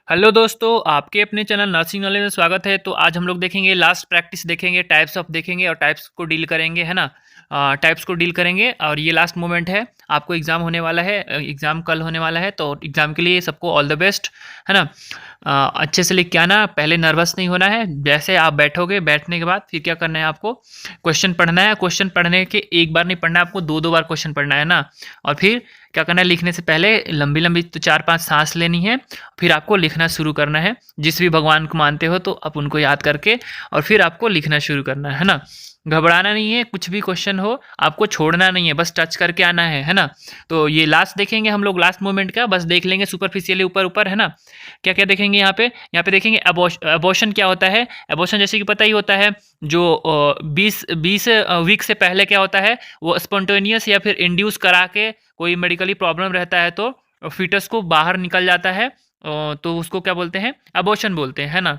Hello दोस्तों, आपके अपने चैनल नर्सिंग नॉलेज में स्वागत है। तो आज हम लोग देखेंगे, लास्ट प्रैक्टिस देखेंगे, टाइप्स ऑफ देखेंगे और टाइप्स को डील करेंगे, है ना। टाइप्स को डील करेंगे और ये लास्ट मोमेंट है। आपको एग्ज़ाम होने वाला है, एग्ज़ाम कल होने वाला है, तो एग्ज़ाम के लिए सबको ऑल द बेस्ट, है ना। अच्छे से लिख के आना, पहले नर्वस नहीं होना है। जैसे आप बैठोगे, बैठने के बाद फिर क्या करना है, आपको क्वेश्चन पढ़ना है। क्वेश्चन पढ़ने के एक बार नहीं पढ़ना है, आपको दो दो बार क्वेश्चन पढ़ना है ना। और फिर क्या करना है, लिखने से पहले लंबी लंबी तो 4-5 सांस लेनी है। फिर आपको लिखना शुरू करना है। जिस भी भगवान को मानते हो तो आप उनको याद करके और फिर आपको लिखना शुरू करना है ना। घबराना नहीं है, कुछ भी क्वेश्चन हो आपको छोड़ना नहीं है, बस टच करके आना है ना। तो ये लास्ट देखेंगे हम लोग, लास्ट मोमेंट का बस देख लेंगे सुपरफिशियली ऊपर ऊपर, है ना। क्या क्या देखेंगे यहाँ पे देखेंगे अबॉर्शन क्या होता है। अबॉर्शन जैसे कि पता ही होता है, जो 20 वीक से पहले क्या होता है, वो स्पॉन्टेनियस या फिर इंड्यूस करा के कोई मेडिकली प्रॉब्लम रहता है तो फीटस को बाहर निकल जाता है, तो उसको क्या बोलते हैं, अबॉर्शन बोलते हैं, है ना।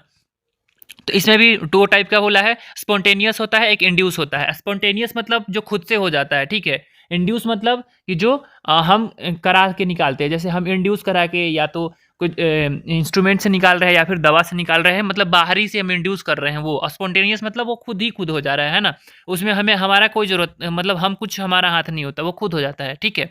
तो इसमें भी दो टाइप का बोला है, स्पॉन्टेनियस होता है, एक इंड्यूस होता है। स्पॉन्टेनियस मतलब जो खुद से हो जाता है, ठीक है। इंड्यूस मतलब कि जो हम करा के निकालते हैं, जैसे हम इंड्यूस करा के या तो कुछ इंस्ट्रूमेंट से निकाल रहे हैं या फिर दवा से निकाल रहे हैं, मतलब बाहरी से हम इंड्यूस कर रहे हैं। वो स्पॉन्टेनियस मतलब वो खुद ही खुद हो जा रहा है ना। उसमें हमें हमारा कोई जरूरत, मतलब हम कुछ, हमारा हाथ नहीं होता, वो खुद हो जाता है, ठीक है।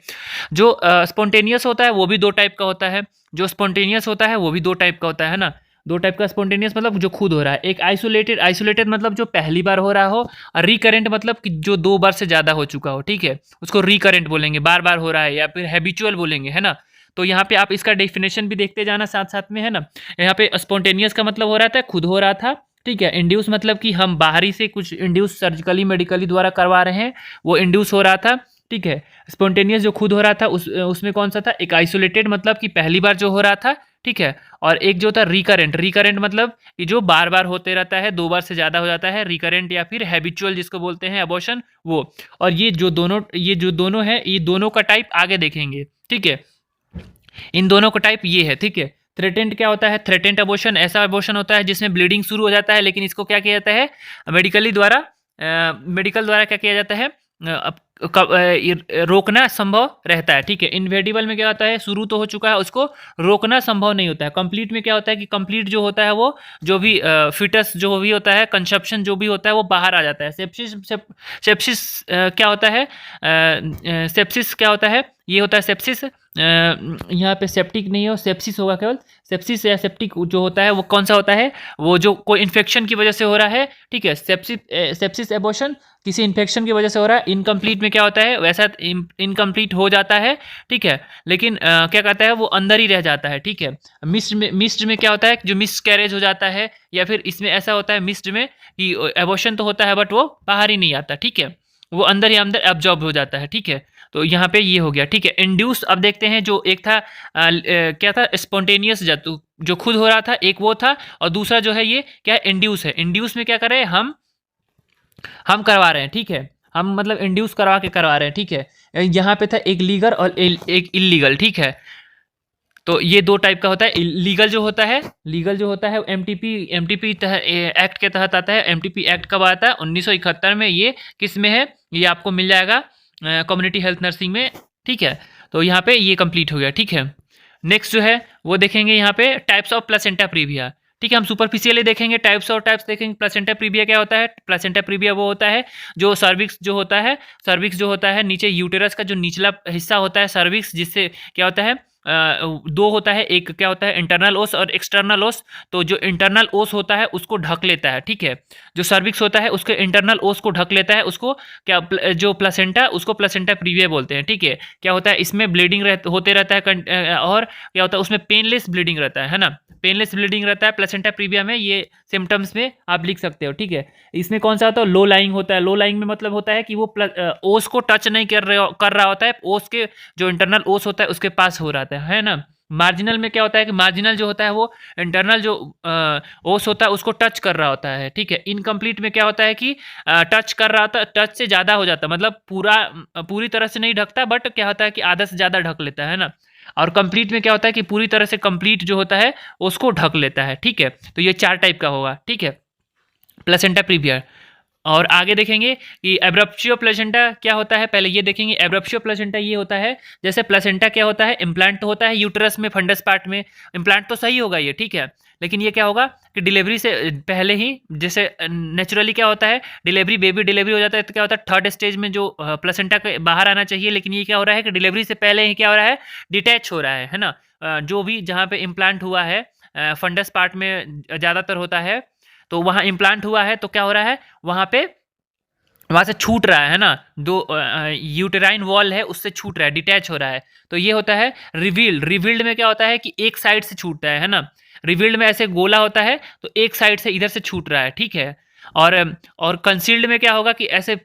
जो स्पॉन्टेनियस होता है वो भी दो टाइप का होता है। जो स्पॉन्टेनियस होता है वो भी दो टाइप का होता है ना। दो टाइप का स्पॉन्टेनियस मतलब जो खुद हो रहा है। एक आइसोलेटेड, आइसोलेटेड मतलब जो पहली बार हो रहा हो, और रिकरेंट मतलब कि जो 2 बार से ज़्यादा हो चुका हो, ठीक है। उसको रिकरेंट बोलेंगे, बार बार हो रहा है, या फिर हैबिचुअल बोलेंगे, है ना। तो यहाँ पे आप इसका डेफिनेशन भी देखते जाना साथ साथ में, है ना। यहाँ पे स्पॉन्टेनियस का मतलब हो रहा था खुद हो रहा था, ठीक है। इंड्यूस मतलब कि हम बाहरी से कुछ इंड्यूस सर्जिकली मेडिकली द्वारा करवा रहे हैं, वो इंड्यूस हो रहा था, ठीक है। स्पॉन्टेनियस जो खुद हो रहा था उसमें कौन सा था, एक आइसोलेटेड मतलब कि पहली बार जो हो रहा था, ठीक है। और एक जो था रिकरेंट, रिकरेंट मतलब कि जो बार बार होते रहता है, 2 बार से ज़्यादा हो जाता है, रिकरेंट या फिर हैबिचुअल जिसको बोलते हैं अबॉर्शन, वो। और ये जो दोनों है, ये दोनों का टाइप आगे देखेंगे, ठीक है। इन दोनों का टाइप ये है, ठीक है। थ्रेटेंट क्या होता है, थ्रेटेंट अबॉर्शन ऐसा अबॉर्शन होता है जिसमें ब्लीडिंग शुरू हो जाता है, लेकिन इसको क्या किया जाता है, मेडिकल द्वारा क्या किया जाता है, रोकना संभव रहता है, ठीक है। इनवेडिबल में क्या होता है, शुरू तो हो चुका है, उसको रोकना संभव नहीं होता है। कंप्लीट में क्या होता है कि कंप्लीट जो होता है वो, जो भी फिटस जो भी होता है, कंसेप्शन जो भी होता है वो बाहर आ जाता है। सेप्सिस क्या होता है, सेप्सिस क्या होता है, ये होता है सेप्सिस। यहाँ पे सेप्टिक नहीं हो, सेप्सिस होगा केवल। सेप्सिस या सेप्टिक जो होता है वो कौन सा होता है, वो जो कोई इन्फेक्शन की वजह से हो रहा है, ठीक है। सेप्सिस एबॉर्शन किसी इन्फेक्शन की वजह से हो रहा है। इनकम्प्लीट में क्या होता है, वैसा इनकम्प्लीट हो जाता है, ठीक है, लेकिन क्या कहता है, वो अंदर ही रह जाता है, ठीक है। मिस्ड में क्या होता है, जो मिस कैरेज हो जाता है, या फिर इसमें ऐसा होता है मिस्ड में कि एबॉर्शन तो होता है बट वो बाहर ही नहीं आता, ठीक है। वो अंदर ही अंदर एब्जॉर्ब हो जाता है, ठीक है। तो यहाँ पे ये हो गया, ठीक है। इंड्यूस अब देखते हैं, जो एक था क्या था, स्पॉन्टेनियस जो खुद हो रहा था, एक वो था। और दूसरा जो है ये क्या, इंड्यूस है। इंड्यूस में क्या कर रहे हैं, हम करवा रहे हैं, ठीक है। हम मतलब इंड्यूस करवा के करवा रहे हैं, ठीक है। यहाँ पे था एक लीगल और एक इलीगल, ठीक है। तो ये दो टाइप का होता है। लीगल जो होता है एमटीपी एक्ट के तहत आता है। एमटीपी एक्ट कब आता है, 1971 में। ये किस में है, ये आपको मिल जाएगा कम्युनिटी हेल्थ नर्सिंग में, ठीक है। तो यहाँ पे ये कंप्लीट हो गया, ठीक है। नेक्स्ट जो है वो देखेंगे यहाँ पे टाइप्स ऑफ प्लेसेंटा प्रीविया, ठीक है। हम सुपरफिशियली देखेंगे, टाइप्स देखेंगे। प्लेसेंटा प्रीविया क्या होता है, प्लेसेंटा प्रीविया वो होता है जो सर्विक्स जो होता है नीचे यूटेरस का जो निचला हिस्सा होता है सर्विक्स, जिससे क्या होता है, दो होता है, एक क्या होता है इंटरनल ओस और एक्सटर्नल ओस। तो जो इंटरनल ओस होता है उसको ढक लेता है, ठीक है। जो सर्विक्स होता है उसके इंटरनल ओस को ढक लेता है, उसको क्या जो प्लेसेंटा, उसको प्लेसेंटा प्रीविया बोलते हैं, ठीक है। क्या होता है, इसमें ब्लीडिंग होते रहता है, और क्या होता है उसमें पेनलेस ब्लीडिंग रहता है ना। पेनलेस ब्लीडिंग रहता है प्लेसेंटा प्रीविया में। ये सिम्टम्स में आप लिख सकते हो, ठीक है। इसमें कौन सा होता है, लो लाइंग होता है। लो लाइंग में मतलब होता है कि वो ओस को टच नहीं कर रहा होता है, ओस के जो इंटरनल ओस होता है उसके पास हो रहा है ना। मार्जिनल में क्या होता है कि मार्जिनल जो होता है वो इंटरनल जो ओस होता है उसको टच कर रहा होता है, ठीक है। इनकम्प्लीट में क्या होता है कि टच कर रहा होता है, टच से ज़्यादा हो जाता है, मतलब पूरी तरह से नहीं ढकता, बट क्या होता है कि आधा से ज़्यादा ढक लेता है ना। और कंप्लीट में क्या होता है कि पूरी तरह से कंप्लीट जो होता है उसको ढक लेता है, ठीक है। तो ये 4 टाइप का होगा, ठीक है, प्लेसेंटा प्रीविया। और आगे देखेंगे कि एब्रप्शियो प्लेसेंटा क्या होता है। पहले ये देखेंगे एब्रप्शियो प्लेसेंटा ये होता है, जैसे प्लेसेंटा क्या होता है, इम्प्लांट तो होता है यूटरस में, फंडस पार्ट में, इम्प्लांट तो सही होगा ये, ठीक है। लेकिन ये क्या होगा कि डिलीवरी से पहले ही, जैसे नेचुरली क्या होता है, डिलीवरी बेबी डिलीवरी हो जाता है तो क्या होता है, थर्ड स्टेज में जो प्लेसेंटा के बाहर आना चाहिए, लेकिन ये क्या हो रहा है कि डिलीवरी से पहले ही क्या हो रहा है, डिटैच हो रहा है ना। जो भी जहाँ पे इम्प्लांट हुआ है फंडस पार्ट में ज़्यादातर होता है, तो वहाँ इम्प्लांट हुआ है तो क्या हो रहा है, वहाँ से छूट रहा है ना, जो यूटेराइन वॉल है उससे छूट रहा है, डिटैच हो रहा है। तो ये होता है रिवील्ड। रिवील्ड में क्या होता है कि एक साइड से छूटता है ना, रिवील्ड में ऐसे गोला होता है तो एक साइड से इधर से छूट रहा है, ठीक है। और कंसील्ड में क्या होगा कि ऐसे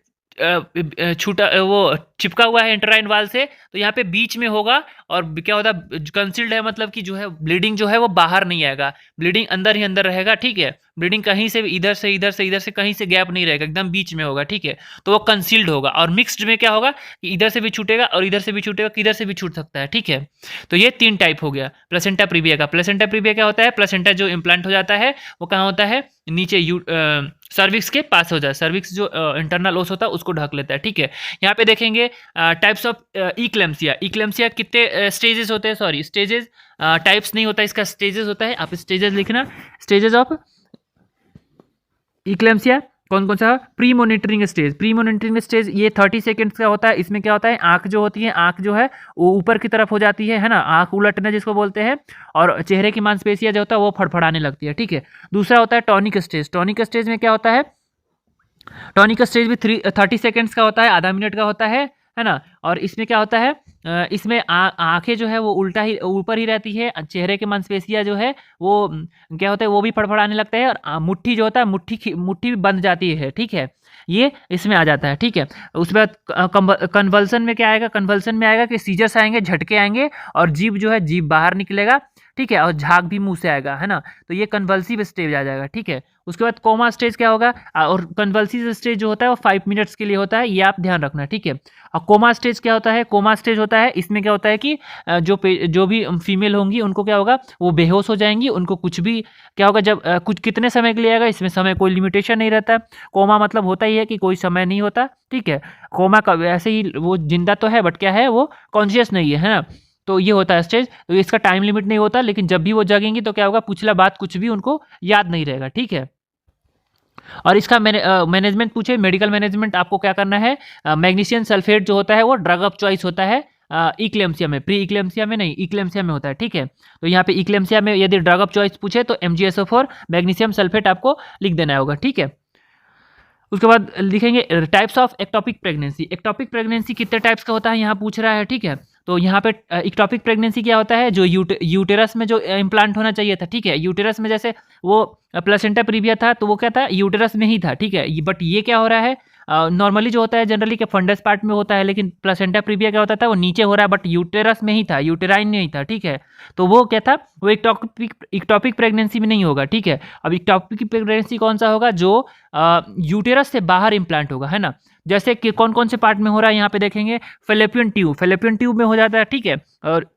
छूटा, वो चिपका हुआ है इंटराइन वाल से, तो यहाँ पे बीच में होगा। और क्या होता है, कंसील्ड है मतलब कि जो है ब्लीडिंग जो है वो बाहर नहीं आएगा, ब्लीडिंग अंदर ही अंदर रहेगा, ठीक है। ब्लीडिंग कहीं से भी इधर से इधर से इधर से कहीं से गैप नहीं रहेगा, एकदम बीच में होगा, ठीक है। तो वो कंसील्ड होगा। और मिक्स्ड में क्या होगा कि इधर से भी छूटेगा और इधर से भी छूटेगा, किधर से भी छूट सकता है, ठीक है। तो ये 3 टाइप हो गया प्लेसेंटा प्रीविया का। प्लेसेंटा प्रीविया क्या होता है, प्लेसेंटा जो इम्प्लांट हो जाता है वो कहाँ होता है, नीचे सर्विक्स के पास हो जाए, सर्विक्स जो इंटरनल ओस होता है उसको ढक लेता है, ठीक है। यहाँ पे देखेंगे टाइप्स ऑफ इक्लेम्सिया। इक्लेम्सिया कितने स्टेजेस होते हैं, सॉरी स्टेजेस, टाइप्स नहीं होता इसका, स्टेजेस होता है। आप स्टेजेस लिखना, स्टेजेस ऑफ इक्लेम्सिया कौन कौन सा। Pre monitoring stage, pre monitoring stage ये 30 सेकेंड्स का होता है। इसमें क्या होता है, आंख जो होती है, आंख जो है वो ऊपर की तरफ हो जाती है ना, आंख उलटना जिसको बोलते हैं, और चेहरे की मांसपेशियां जो होता है वो फड़फड़ाने लगती है, ठीक है। दूसरा होता है टॉनिक स्टेज। टॉनिक स्टेज में क्या होता है, टॉनिक स्टेज भी 30 सेकेंड्स का होता है, आधा मिनट का होता है ना। और इसमें क्या होता है, इसमें आंखें जो है वो उल्टा ही ऊपर ही रहती है, चेहरे के मांसपेशियां जो है वो क्या होता है, वो भी फड़फड़ाने लगता है, और मुट्ठी जो होता है, मुट्ठी भी बंध जाती है, ठीक है। ये इसमें आ जाता है, ठीक है। उसके बाद कन्वल्सन में क्या आएगा, कन्वल्सन में आएगा कि सीजर्स आएंगे, झटके आएंगे, और जीभ जो है जीभ बाहर निकलेगा, ठीक है, और झाग भी मुंह से आएगा, है ना। तो ये कन्वल्सिव स्टेज आ जाएगा, ठीक है। उसके बाद कोमा स्टेज क्या होगा, और कन्वल्सिव स्टेज जो होता है वो 5 मिनट्स के लिए होता है, ये आप ध्यान रखना, ठीक है। और कोमा स्टेज क्या होता है, कोमा स्टेज होता है, इसमें क्या होता है कि जो भी फीमेल होंगी उनको क्या होगा, वो बेहोश हो जाएंगी, उनको कुछ भी क्या होगा, जब कुछ कितने समय के लिए आएगा, इसमें समय कोई लिमिटेशन नहीं रहता। कोमा मतलब होता ही है कि कोई समय नहीं होता, ठीक है। कोमा का वैसे ही वो जिंदा तो है बट क्या है, वो कॉन्शियस नहीं है ना। तो ये होता है स्टेज, तो इसका टाइम लिमिट नहीं होता, लेकिन जब भी वो जगेंगी तो क्या होगा, पिछला बात कुछ भी उनको याद नहीं रहेगा, ठीक है। और इसका मैनेजमेंट पूछे, मेडिकल मैनेजमेंट आपको क्या करना है, मैग्नीशियम सल्फेट जो होता है वो ड्रग ऑफ चॉइस होता है इक्लेम्सिया में, प्री इक्लेम्सिया में नहीं, इक्लेम्सिया में होता है, ठीक है। तो यहाँ पे इक्लेम्सिया में यदि ड्रग ऑफ चॉइस पूछे तो MgSO4 मैग्नीशियम सल्फेट आपको लिख देना होगा, ठीक है। उसके बाद लिखेंगे types of ectopic pregnancy. Ectopic pregnancy कितने टाइप्स का होता है यहाँ पूछ रहा है, ठीक है। तो यहाँ पे एक्टोपिक प्रेगनेंसी क्या होता है, जो यूटेरस में जो इम्प्लांट होना चाहिए था, ठीक है। यूटेरस में जैसे वो प्लेसेंटा प्रीविया था तो वो क्या था, यूटेरस में ही था, ठीक है। बट ये क्या हो रहा है, नॉर्मली जो होता है जनरली कि फंडस पार्ट में होता है, लेकिन प्लेसेंटा प्रीविया क्या होता था, वो नीचे हो रहा है, बट यूटेरस में ही था, यूटेराइन नहीं था, ठीक है। तो वो क्या था, वो एक्टोपिक प्रेगनेंसी में नहीं होगा, ठीक है। अब एक्टोपिक प्रेगनेंसी कौन सा होगा, जो यूटेरस से बाहर इम्प्लांट होगा, है ना। जैसे कि कौन कौन से पार्ट में हो रहा है, यहाँ पे देखेंगे फेलोपियन ट्यूब, फेलोपियन ट्यूब में हो जाता है, ठीक है। और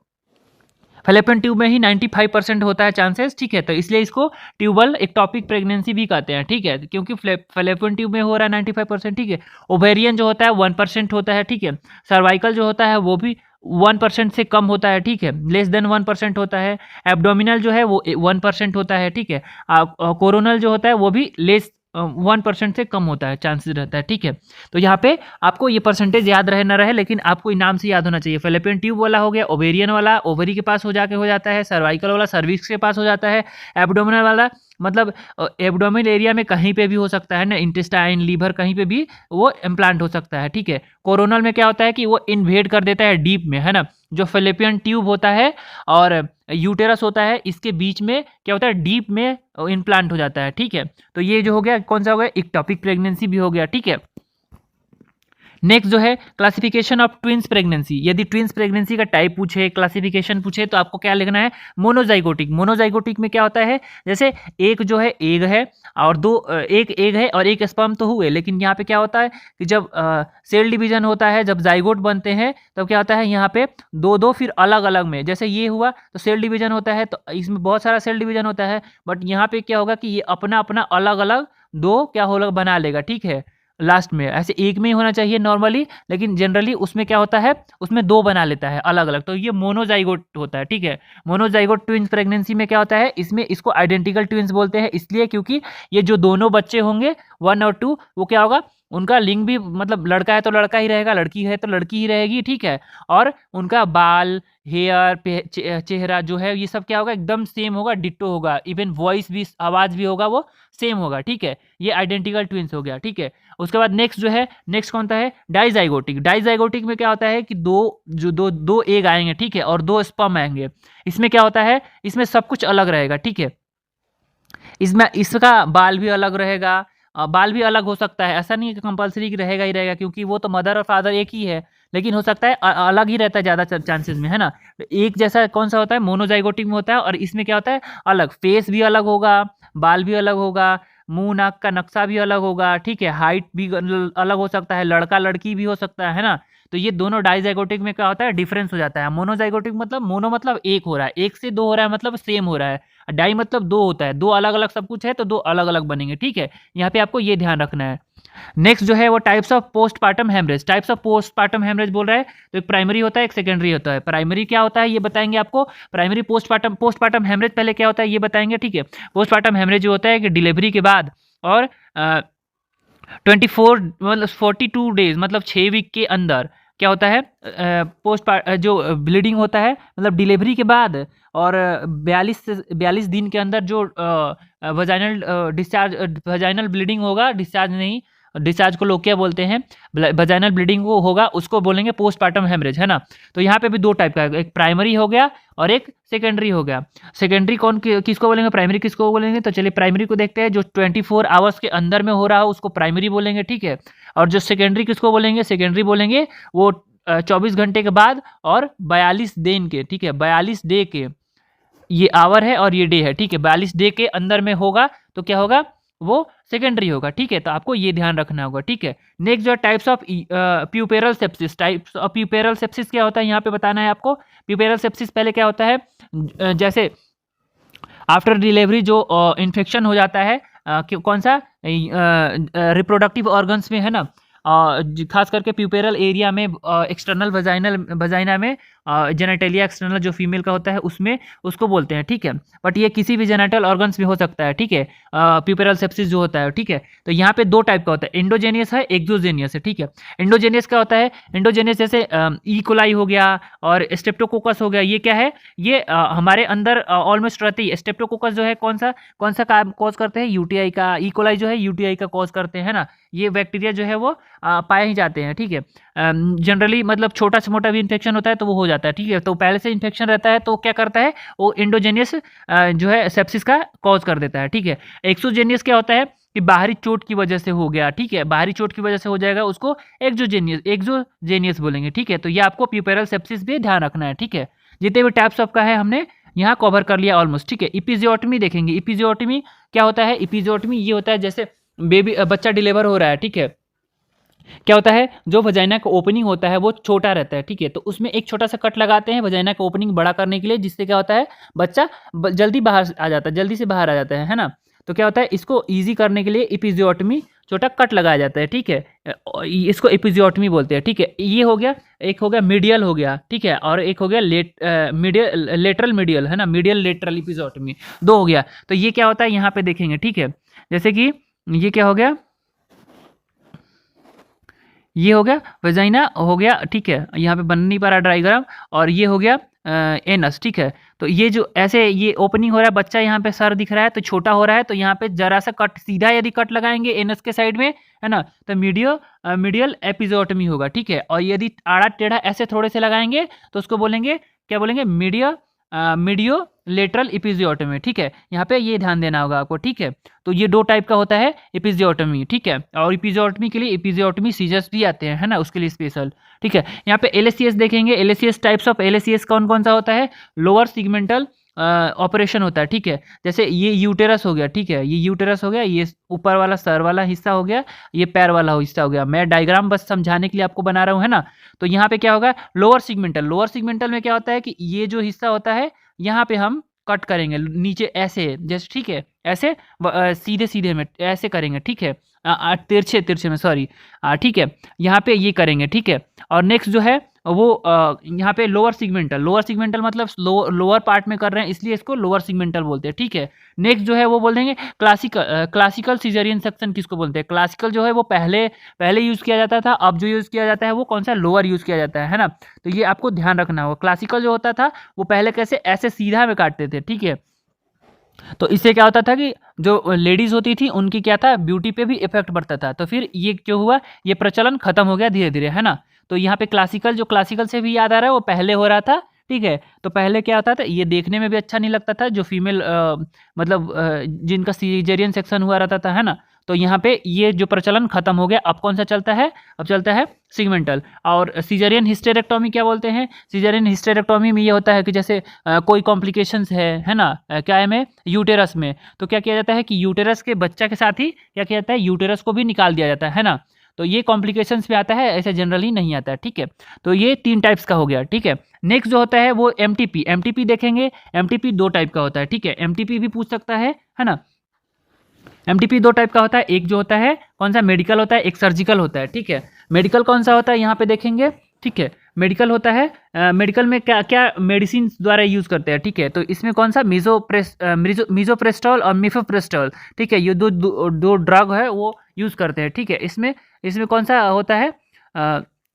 फेलोपियन ट्यूब में ही 95% होता है चांसेस, ठीक है। तो इसलिए इसको ट्यूबल एक्टोपिक प्रेगनेंसी भी कहते हैं, ठीक है, क्योंकि फेलोपियन ट्यूब में हो रहा है 95%, ठीक है। ओवेरियन जो होता है 1% होता है, ठीक है। सर्वाइकल जो होता है वो भी 1% से कम होता है, ठीक है, लेस देन 1% होता है। एब्डोमिनल जो है वो 1% होता है, ठीक है। कोरोनल जो होता है वो भी लेस 1% से कम होता है, चांसेस रहता है, ठीक है। तो यहाँ पे आपको ये परसेंटेज याद रहे ना रहे, लेकिन आपको नाम से याद होना चाहिए। फेलोपियन ट्यूब वाला हो गया, ओवेरियन वाला ओवरी के पास हो जाता है, सर्वाइकल वाला सर्विक्स के पास हो जाता है, एब्डोमिनल वाला मतलब एब्डोमिनल एरिया में कहीं पे भी हो सकता है ना, इंटेस्टाइन लीवर कहीं पे भी वो इम्प्लांट हो सकता है, ठीक है। कोरोनल में क्या होता है कि वो इन्वेड कर देता है डीप में, है ना। जो फेलोपियन ट्यूब होता है और यूटेरस होता है, इसके बीच में क्या होता है, डीप में इम्प्लांट हो जाता है, ठीक है। तो ये जो हो गया कौन सा हो गया, एक्टोपिक प्रेगनेंसी भी हो गया, ठीक है। नेक्स्ट जो है क्लासिफिकेशन ऑफ ट्विंस प्रेगनेंसी। यदि ट्विंस प्रेगनेंसी का टाइप पूछे, क्लासिफिकेशन पूछे, तो आपको क्या लिखना है, मोनोजाइगोटिक। मोनोजाइगोटिक में क्या होता है, जैसे एक जो है एग है और एक एग है और एक स्पर्म तो हुए, लेकिन यहाँ पे क्या होता है कि जब सेल डिवीजन होता है, जब जाइगोट बनते हैं तब क्या होता है, यहाँ पे दो फिर अलग अलग में, जैसे ये हुआ तो सेल डिवीजन होता है, तो इसमें बहुत सारा सेल डिवीजन होता है, बट यहाँ पे क्या होगा कि ये अपना अपना अलग अलग दो क्या होगा बना लेगा, ठीक है। लास्ट में, ऐसे एक में ही होना चाहिए नॉर्मली, लेकिन जनरली उसमें क्या होता है, उसमें 2 बना लेता है अलग अलग, तो ये मोनोजाइगोट होता है। ठीक है, मोनोजाइगोट ट्विंस प्रेगनेंसी में क्या होता है, इसमें इसको आइडेंटिकल ट्विंस बोलते हैं, इसलिए क्योंकि ये जो दोनों बच्चे होंगे 1 और 2, वो क्या होगा, उनका लिंग भी मतलब लड़का है तो लड़का ही रहेगा, लड़की है तो लड़की ही रहेगी। ठीक है, और उनका बाल, हेयर, चेहरा जो है, ये सब क्या होगा, एकदम सेम होगा, डिट्टो होगा, इवन वॉइस भी, आवाज भी होगा वो सेम होगा। ठीक है, ये आइडेंटिकल ट्विंस हो गया। ठीक है, उसके बाद नेक्स्ट जो है, नेक्स्ट कौन सा है, डाइजाइगोटिक। डाइजाइगोटिक में क्या होता है कि दो एग आएंगे, ठीक है, और 2 स्पर्म आएंगे। इसमें क्या होता है, इसमें सब कुछ अलग रहेगा। ठीक है, इसमें इसका बाल भी अलग रहेगा, बाल भी अलग हो सकता है, ऐसा नहीं है कि कंपलसरी कि रहेगा ही रहेगा, क्योंकि वो तो मदर और फादर एक ही है, लेकिन हो सकता है अलग ही रहता है ज़्यादा चांसेस में, है ना। तो एक जैसा कौन सा होता है, मोनोजाइगोटिक में होता है, और इसमें क्या होता है, अलग फेस भी अलग होगा, बाल भी अलग होगा, मुंह नाक का नक्शा भी अलग होगा। ठीक है, हाइट भी अलग हो सकता है, लड़का लड़की भी हो सकता है ना। तो ये दोनों डाइजाइगोटिक में क्या होता है, डिफरेंस हो जाता है। मोनोजाइगोटिक मतलब, मोनो मतलब एक हो रहा है, एक से 2 हो रहा है मतलब सेम हो रहा है, डाई मतलब 2 होता है, 2 अलग अलग सब कुछ है तो 2 अलग अलग बनेंगे। ठीक है, यहाँ पे आपको ये ध्यान रखना है। नेक्स्ट जो है वो types of postpartum haemorrhage. Types of postpartum haemorrhage बोल रहा है, तो एक प्राइमरी होता है, एक सेकेंडरी होता है। प्राइमरी क्या होता है ये बताएंगे आपको, प्राइमरी पोस्टपार्टम हेमरेज पहले क्या होता है ये बताएंगे। ठीक है, पोस्टपार्टम हेमरेज जो होता है कि डिलीवरी के बाद और 24 मतलब 42 डेज मतलब 6 वीक के अंदर क्या होता है, जो ब्लीडिंग होता है मतलब डिलीवरी के बाद, और 42 दिन के अंदर जो वजाइनल डिस्चार्ज, वजाइनल ब्लीडिंग होगा, डिस्चार्ज नहीं, डिस्चार्ज को लोग क्या बोलते हैं, वजाइनल ब्लीडिंग को होगा, उसको बोलेंगे पोस्टपार्टम हेमरेज, है ना। तो यहाँ पे भी 2 टाइप का है, एक प्राइमरी हो गया और एक सेकेंडरी हो गया। सेकेंडरी किसको बोलेंगे, प्राइमरी किसको बोलेंगे, तो चलिए प्राइमरी को देखते हैं। जो 24 आवर्स के अंदर में हो रहा हो उसको प्राइमरी बोलेंगे। ठीक है, और जो सेकेंडरी किसको बोलेंगे, सेकेंडरी बोलेंगे वो 24 घंटे के बाद और 42 दिन के। ठीक है, 42 डे के, ये आवर है और ये डे है। ठीक है, 42 डे के अंदर में होगा तो क्या होगा, वो सेकेंडरी होगा। ठीक है, तो आपको ये ध्यान रखना होगा। ठीक है, नेक्स्ट जो types of प्यूपेरल sepsis. Types of प्यूपेरल sepsis क्या होता है यहाँ पे बताना है आपको। प्यूपेरल सेप्सिस पहले क्या होता है, जैसे आफ्टर डिलीवरी जो इन्फेक्शन हो जाता है, कौन सा, रिप्रोडक्टिव ऑर्गन्स में, है ना, खास करके प्यूपेरल एरिया में, एक्सटर्नल वजाइना में, जेनेटेलिया एक्सटर्नल जो फीमेल का होता है उसमें, उसको बोलते हैं। ठीक है, बट ये किसी भी जेनेटल ऑर्गन्स में हो सकता है। ठीक है, प्यूपेरल सेप्सिस जो होता है। ठीक है, तो यहाँ पे 2 टाइप का होता है, एंडोजेनियस है, एक्सोजेनियस है। ठीक है, एंडोजेनियस क्या होता है, एंडोजेनियस जैसे ई कोलाई हो गया और स्टेप्टोकोकस हो गया, ये क्या है, ये हमारे अंदर ऑलमोस्ट रहती है। स्टेप्टोकोकस जो है कौन सा काम कॉज करते हैं, यूटीआई का। ई कोलाई जो है यूटीआई का कॉज करते हैं, है ना। ये बैक्टीरिया जो है वो पाए ही जाते हैं। ठीक है, जनरली मतलब छोटा से मोटा भी इन्फेक्शन होता है तो वो हो जाता है। ठीक है, तो पहले से इन्फेक्शन रहता है तो क्या करता है, वो एंडोजेनियस जो है सेप्सिस का कॉज कर देता है। ठीक है, एक्सोजेनियस क्या होता है कि बाहरी चोट की वजह से हो गया। ठीक है, बाहरी चोट की वजह से हो जाएगा, उसको एक्सोजेनियस बोलेंगे। ठीक है, तो ये आपको प्यूपेरल सेप्सिस भी ध्यान रखना है। ठीक है, जितने भी टाइप्स ऑफ का है हमने यहाँ कवर कर लिया ऑलमोस्ट। ठीक है, इपिजियोटमी देखेंगे। इपिजियोटमी क्या होता है, इपिजियोटमी ये होता है जैसे बच्चा डिलीवर हो रहा है। ठीक है, क्या होता है, जो वजाइना का ओपनिंग होता है वो छोटा रहता है। ठीक है, तो उसमें एक छोटा सा कट लगाते हैं वजाइना का ओपनिंग बड़ा करने के लिए, जिससे क्या होता है, बच्चा जल्दी बाहर आ जाता है, जल्दी से बाहर आ जाता है ना। तो क्या होता है, इसको ईजी करने के लिए इपिजियोटमी छोटा कट लगाया जाता है। ठीक है, इसको इपिजियोटमी बोलते हैं। ठीक है, ये हो गया, एक हो गया मीडियल हो गया। ठीक है, और एक हो गया लेटरल मीडियल, है ना, मीडियल लेटरल इपिजियोटमी, 2 हो गया। तो ये क्या होता है यहाँ पे देखेंगे। ठीक है, जैसे कि ये क्या हो गया, ये हो गया वजाइना हो गया। ठीक है, यहाँ पे बन नहीं पा रहा डायग्राम, और ये हो गया एनस। ठीक है, तो ये जो ऐसे ये ओपनिंग हो रहा है, बच्चा यहाँ पे सर दिख रहा है तो छोटा हो रहा है, तो यहाँ पे जरा सा कट, सीधा यदि कट लगाएंगे एनस के साइड में, है ना, तो मीडियल एपिजोटमी होगा। ठीक है, और यदि आड़ा टेढ़ा ऐसे थोड़े से लगाएंगे तो उसको बोलेंगे, क्या बोलेंगे, मीडियो लेटरल इपिजियोटमी। ठीक है, यहाँ पे ये ध्यान देना होगा आपको। ठीक है, तो ये 2 टाइप का होता है इपिजियोटमी। ठीक है, और इपिजियोटमी के लिए इपिजियोटमी सीजर्स भी आते हैं, है ना, उसके लिए स्पेशल। ठीक है, यहाँ पे एलएसीएस देखेंगे। एलएसीएस टाइप्स ऑफ एलएसीएस कौन कौन सा होता है, लोअर सिगमेंटल ऑपरेशन होता है। ठीक है, जैसे ये यूटेरस हो गया। ठीक है, ये यूटेरस हो गया, ये ऊपर वाला सर वाला हिस्सा हो गया, ये पैर वाला हिस्सा हो गया। मैं डायग्राम बस समझाने के लिए आपको बना रहा हूँ, है ना। तो यहाँ पे क्या होगा, लोअर सिगमेंटल में क्या होता है कि ये जो हिस्सा होता है यहाँ पे हम कट करेंगे नीचे ऐसे, जैसे, ठीक है, ऐसे सीधे सीधे में ऐसे करेंगे, ठीक है, तिरछे तिरछे में, सॉरी, ठीक है, यहाँ पे ये करेंगे, ठीक है। और नेक्स्ट जो है वो यहाँ पे लोअर सिगमेंटल मतलब लोअर पार्ट में कर रहे हैं, इसलिए इसको लोअर सिगमेंटल बोलते हैं, ठीक है। नेक्स्ट जो है वो बोल देंगे क्लासिकल सीजरियन सेक्शन किसको बोलते हैं। क्लासिकल जो है वो पहले यूज़ किया जाता था, अब जो यूज़ किया जाता है वो कौन सा, लोअर यूज़ किया जाता है ना। तो ये आपको ध्यान रखना होगा। क्लासिकल जो होता था वो पहले कैसे ऐसे सीधा में काटते थे, ठीक है। तो इससे क्या होता था कि जो लेडीज होती थी उनकी क्या था, ब्यूटी पे भी इफेक्ट पड़ता था। तो फिर ये जो हुआ, ये प्रचलन खत्म हो गया धीरे धीरे, है ना। तो यहाँ पे क्लासिकल से भी याद आ रहा है, वो पहले हो रहा था, ठीक है। तो पहले क्या होता था, ये देखने में भी अच्छा नहीं लगता था, जो फीमेल मतलब जिनका सीजेरियन सेक्शन हुआ रहता था, है ना। तो यहाँ पे ये जो प्रचलन खत्म हो गया। अब कौन सा चलता है, अब चलता है सिगमेंटल। और सीजरियन हिस्टेरेक्टोमी क्या बोलते हैं, सीजरियन हिस्टेरेक्टोमी में ये होता है कि जैसे कोई कॉम्प्लिकेशंस है ना, क्या है में, यूटेरस में, तो क्या किया जाता है कि यूटेरस के बच्चा के साथ ही क्या किया जाता है, यूटेरस को भी निकाल दिया जाता है ना। तो ये कॉम्प्लिकेशंस पे आता है, ऐसे जनरली नहीं आता है, ठीक है। तो ये 3 टाइप्स का हो गया, ठीक है। नेक्स्ट जो होता है वो एमटीपी देखेंगे। एमटीपी 2 टाइप का होता है, ठीक है। एमटीपी भी पूछ सकता है ना। एमटीपी 2 टाइप का होता है, एक जो होता है कौन सा, मेडिकल होता है, एक सर्जिकल होता है, ठीक है। मेडिकल कौन सा होता है यहाँ पे देखेंगे, ठीक है। मेडिकल होता है, मेडिकल में क्या क्या मेडिसिन द्वारा यूज करते हैं, ठीक है। तो इसमें कौन सा, मीजोप्रेस्टोल और मिफोप्रेस्टोल, ठीक है, ये दो ड्रग है वो यूज करते हैं, ठीक है। इसमें कौन सा होता है,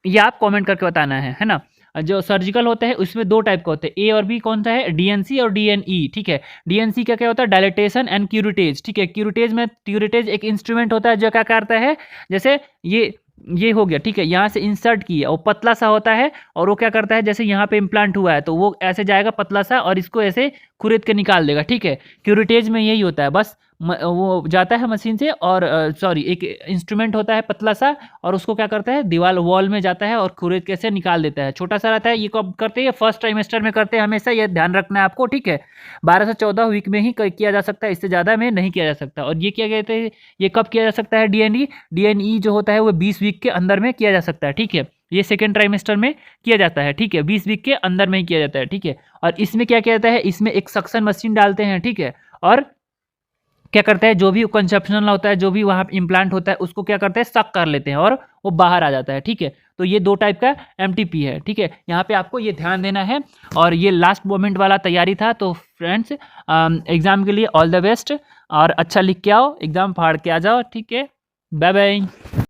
ये आप कमेंट करके बताना है ना। जो सर्जिकल होता है उसमें 2 टाइप का होता है, ए और बी, कौन सा है, डीएनसी और डीएनई, ठीक है। डीएनसी क्या क्या होता है, डायलेटेशन एंड क्यूरिटेज, ठीक है। क्यूरिटेज एक इंस्ट्रूमेंट होता है जो क्या करता है, जैसे ये हो गया, ठीक है, यहाँ से इंसर्ट किया, वो पतला सा होता है, और वो क्या करता है, जैसे यहाँ पे इम्प्लांट हुआ है तो वो ऐसे जाएगा पतला सा, और इसको ऐसे खुरेद के निकाल देगा, ठीक है। क्यूरिटेज में यही होता है, बस वो जाता है मशीन से, और सॉरी एक इंस्ट्रूमेंट होता है पतला सा, और उसको क्या करता है, दीवार वॉल में जाता है और खुरेद के से निकाल देता है। छोटा सा रहता है, ये कब करते हैं, फर्स्ट ट्राइमेस्टर में करते हैं हमेशा, ये ध्यान रखना है आपको, ठीक है। 12 से 14 वीक में ही किया जा सकता है, इससे ज़्यादा में नहीं किया जा सकता। और ये क्या कहते हैं, ये कब किया जा सकता है, डीएनई जो होता है वो 20 वीक के अंदर में किया जा सकता है, ठीक है। ये सेकेंड ट्राइमेस्टर में किया जाता है, ठीक है, 20 वीक के अंदर में ही किया जाता है, ठीक है। और इसमें क्या किया जाता है, इसमें एक सक्शन मशीन डालते हैं, ठीक है। और क्या करता है, जो भी कंसेप्शनल होता है, जो भी वहाँ इम्प्लांट होता है, उसको क्या करते हैं, सक कर लेते हैं और वो बाहर आ जाता है, ठीक है। तो ये 2 टाइप का एमटीपी है, ठीक है। यहाँ पे आपको ये ध्यान देना है। और ये लास्ट मोमेंट वाला तैयारी था। तो फ्रेंड्स, एग्जाम के लिए ऑल द बेस्ट, और अच्छा लिख के आओ, एग्जाम फाड़ के आ जाओ, ठीक है। Bye bye.